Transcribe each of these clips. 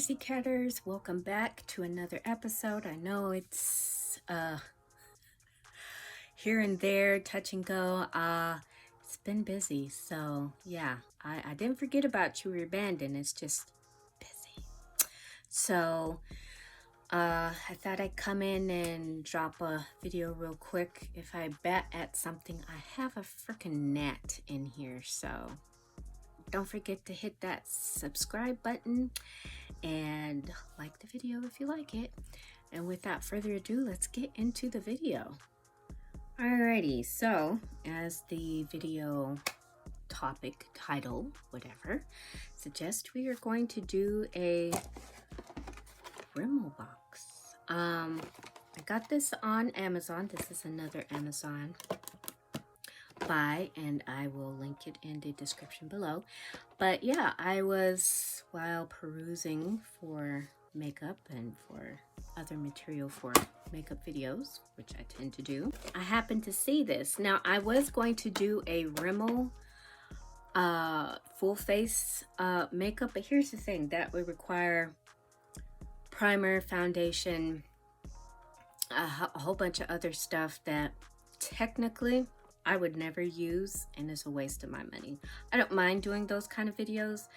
Pussycatters, welcome back to another episode. I know it's here and there, touch and go. It's been busy, so yeah, I didn't forget about you or abandoned. It's just busy. So I thought I'd come in and drop a video real quick. If I bet at something, I have a freaking gnat in here, so don't forget to hit that subscribe button and like the video if you like it. And without further ado, let's get into the video. Alrighty, so as the video topic, title, whatever, suggests, we are going to do a Rimmel box. I got this on Amazon. This is another Amazon buy, and I will link it in the description below. But yeah, I was, while perusing for makeup and for other material for makeup videos, which I tend to do, I happened to see this. Now, I was going to do a Rimmel full face makeup, but here's the thing: that would require primer, foundation, a whole bunch of other stuff that technically I would never use, and it's a waste of my money. I don't mind doing those kind of videos,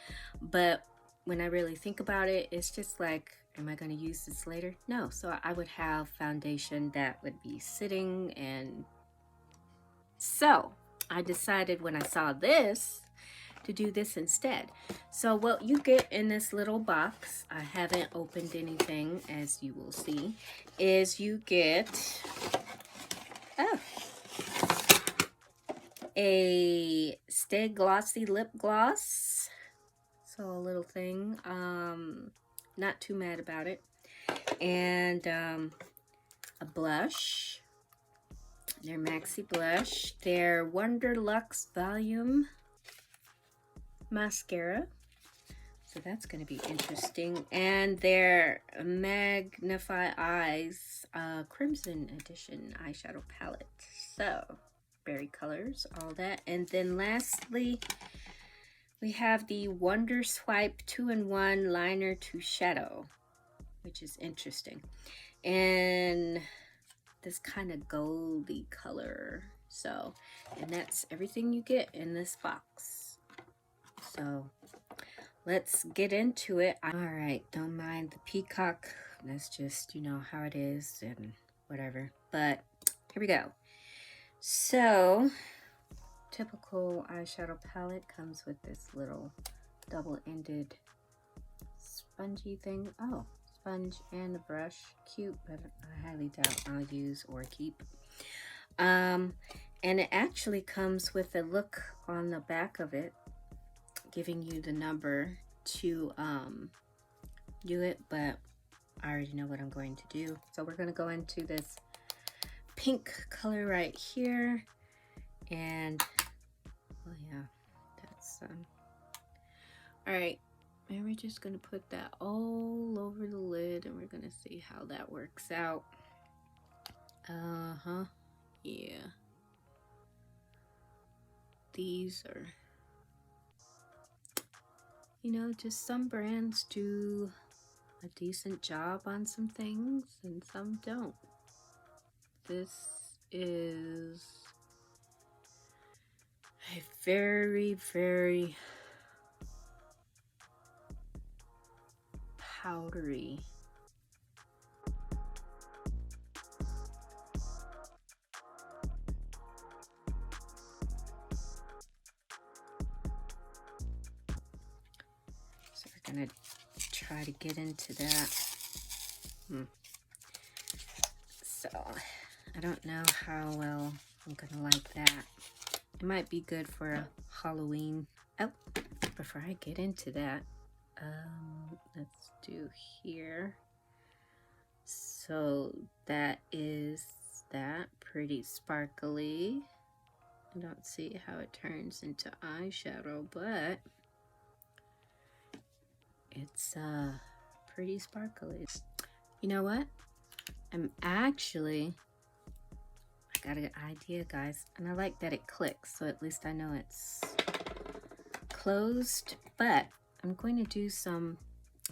but when I really think about it, it's just like, am I going to use this later? No. So I would have foundation that would be sitting, and so I decided when I saw this to do this instead. So what you get in this little box, I haven't opened anything, as you will see, is you get a Stay Glossy lip gloss. So a little thing, not too mad about it. And a blush, their Maxi Blush, their Wonderlux Volume Mascara. So that's going to be interesting. And their Magnify Eyes Crimson Edition eyeshadow palette. So berry colors, all that. And then lastly, we have the Wonder Swipe 2-in-1 liner to shadow, which is interesting, and this kind of goldy color. So, and that's everything you get in this box. So let's get into it. All right, don't mind the peacock, that's just, you know, how it is and whatever, but here we go. So, typical eyeshadow palette comes with this little double-ended spongy thing. Oh, sponge and a brush. Cute, but I highly doubt I'll use or keep. And it actually comes with a look on the back of it, giving you the number to do it, but I already know what I'm going to do. So we're going to go into this pink color right here, and oh yeah, that's all right, and we're just gonna put that all over the lid, and we're gonna see how that works out. Yeah, these are, you know, just some brands do a decent job on some things and some don't. This is a very, very powdery so we're gonna try to get into that. So I don't know how well I'm gonna like that. It might be good for a Halloween. Oh, before I get into that, let's do here. So that is that, pretty sparkly. I don't see how it turns into eyeshadow, but it's pretty sparkly. You know what? I got an idea, guys, and I like that it clicks, so at least I know it's closed. But I'm going to do some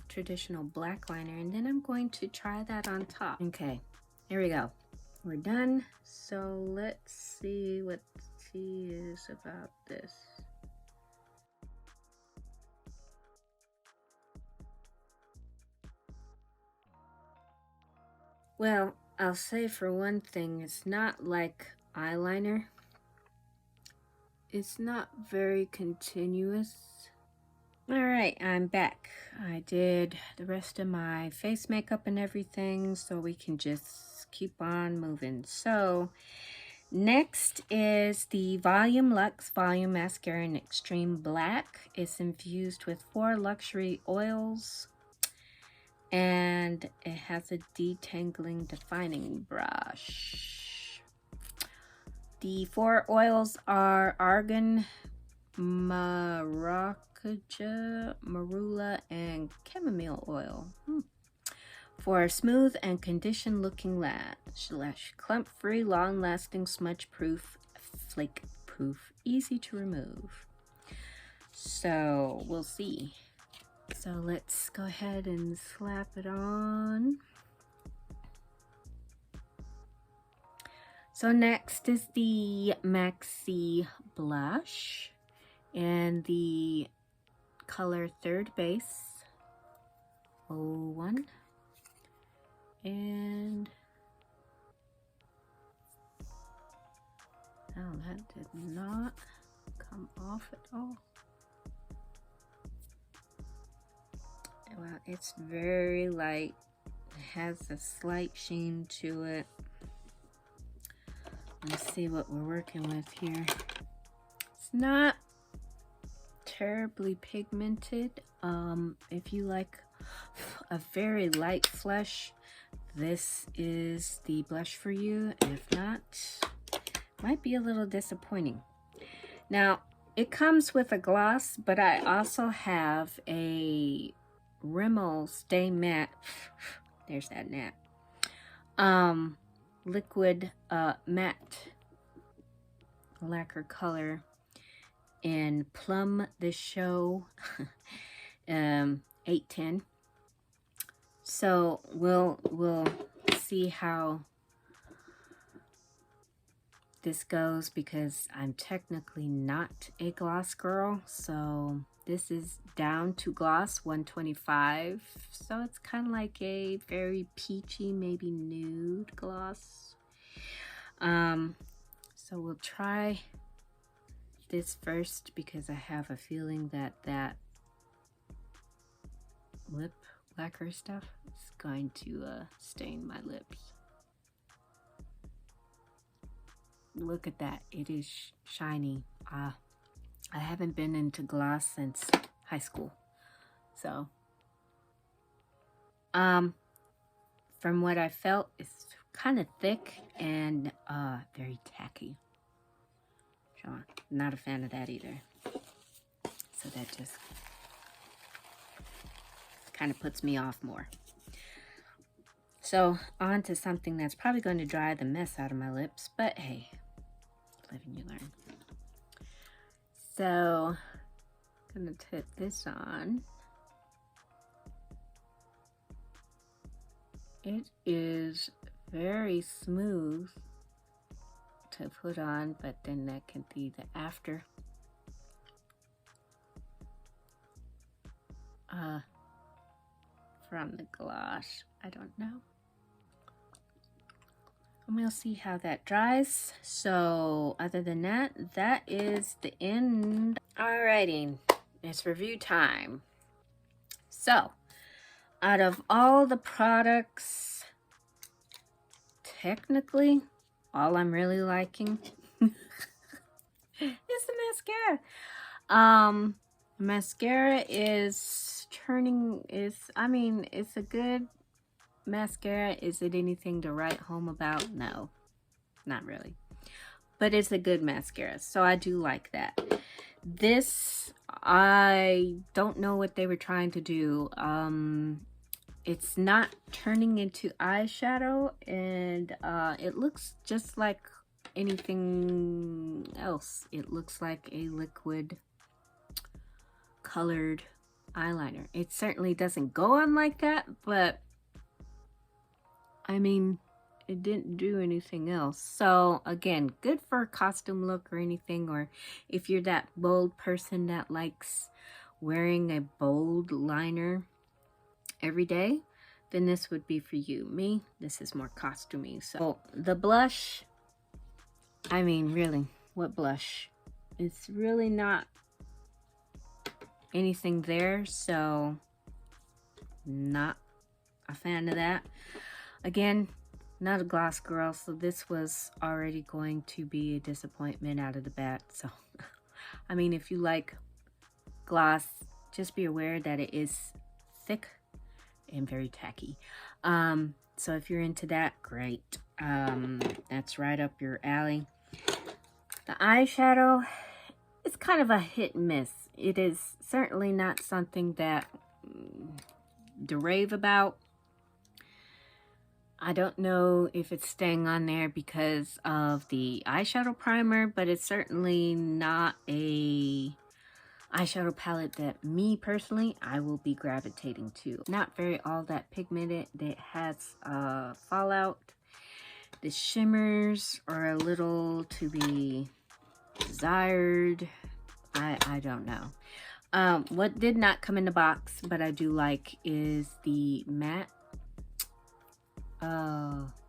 traditional black liner, and then I'm going to try that on top. Okay, here we go. We're done. So let's see what the tea is about this. Well, I'll say for one thing, it's not like eyeliner. It's not very continuous. Alright, I'm back. I did the rest of my face makeup and everything, so we can just keep on moving. So, next is the Volume Luxe Volume Mascara in Extreme Black. It's infused with 4 luxury oils, and it has a detangling defining brush. The 4 oils are argan, maracuja, marula, and chamomile oil. For a smooth and conditioned looking lash, clump free, long lasting, smudge proof, flake proof, easy to remove. So we'll see. So let's go ahead and slap it on. So next is the Maxi blush and the color Third Base 01. And oh, that did not come off at all. Well, it's very light. It has a slight sheen to it. Let's see what we're working with here. It's not terribly pigmented. If you like a very light flush, this is the blush for you. And if not, might be a little disappointing. Now, it comes with a gloss, but I also have a Rimmel Stay Matte. There's that nap. Liquid matte lacquer color in Plum the Show 810. So we'll see how this goes, because I'm technically not a gloss girl. So this is down to gloss 125. So it's kind of like a very peachy, maybe nude gloss. So we'll try this first, because I have a feeling that that lip lacquer stuff is going to stain my lips. Look at that, it is shiny. I haven't been into gloss since high school. So from what I felt, it's kind of thick and very tacky. So I'm not a fan of that either. So that just kind of puts me off more. So on to something that's probably going to dry the mess out of my lips, but hey, live and you learn. So I'm gonna put this on. It is very smooth to put on, but then that can be the after. From the gloss, I don't know. And we'll see how that dries. So other than that, that is the end. Alrighty, it's review time. So out of all the products, technically, all I'm really liking is the mascara. Mascara is turning, it's a good mascara. Is it anything to write home about? No, not really. But it's a good mascara, so I do like that. This, I don't know what they were trying to do. It's not turning into eyeshadow, and it looks just like anything else. It looks like a liquid colored eyeliner. It certainly doesn't go on like that, but I mean, it didn't do anything else. So again, good for a costume look or anything, or if you're that bold person that likes wearing a bold liner every day, then this would be for you. Me, this is more costumey. So the blush, I mean, really, what blush? It's really not anything there, so not a fan of that. Again, not a gloss girl, so this was already going to be a disappointment out of the bat. So I mean, if you like gloss, just be aware that it is thick and very tacky. So if you're into that, great. That's right up your alley. The eyeshadow is kind of a hit and miss. It is certainly not something that to rave about. I don't know if it's staying on there because of the eyeshadow primer, but it's certainly not a eyeshadow palette that me personally, I will be gravitating to. Not very all that pigmented. It has fallout. The shimmers are a little to be desired. I don't know. What did not come in the box, but I do like, is the matte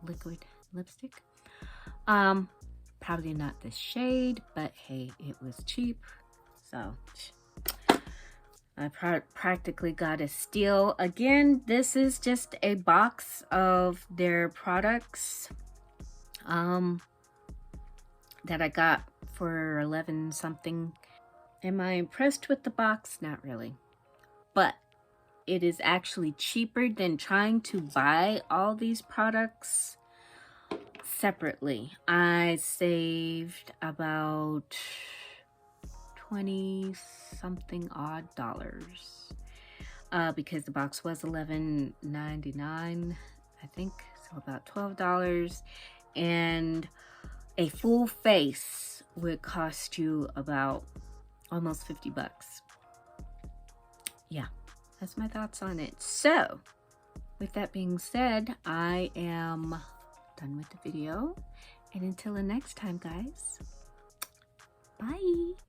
liquid lipstick. Probably not this shade, but hey, it was cheap, so I practically got a steal. Again, this is just a box of their products that I got for 11 something. Am I impressed with the box? Not really, but it is actually cheaper than trying to buy all these products separately. I saved about 20 something odd dollars because the box was $11.99, I think, so about $12, and a full face would cost you about almost 50 bucks. Yeah, that's my thoughts on it. So with that being said, I am done with the video, and until the next time, guys, bye.